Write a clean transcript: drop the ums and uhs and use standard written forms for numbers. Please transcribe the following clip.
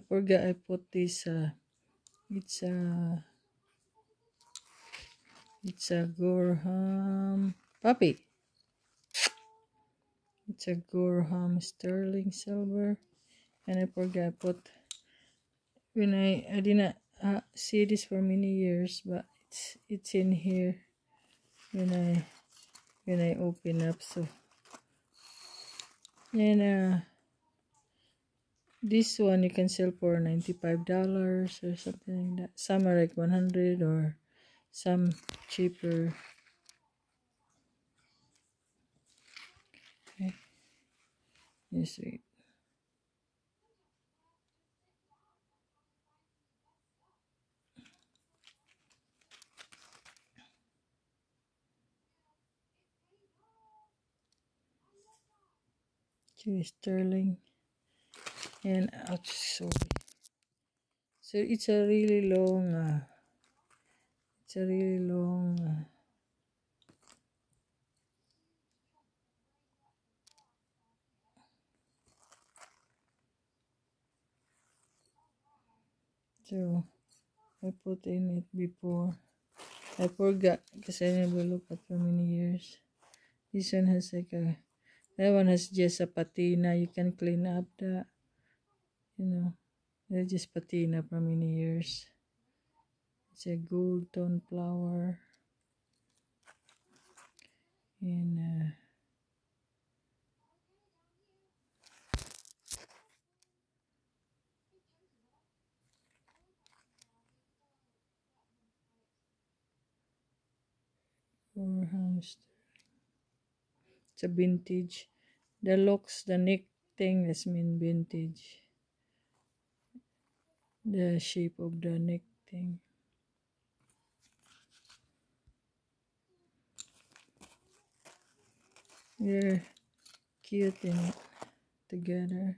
forgot I put this. It's a Gorham puppy. It's a Gorham sterling silver, and I forgot I put when I didn't see this for many years, but it's in here when I open up. So and this one you can sell for $95 or something like that. Some are like 100 or some cheaper. Okay, yes, wait. Okay, sterling and ouch, sorry. So it's a really long. It's a really long. So I put in it before. I forgot because I never looked at for many years. This one has like that one has just a patina. You can clean up the, they're just patina for many years. It's a gold tone flower. And it's a vintage. The neck thing is mean vintage. The shape of the neck thing. They're cute in it together.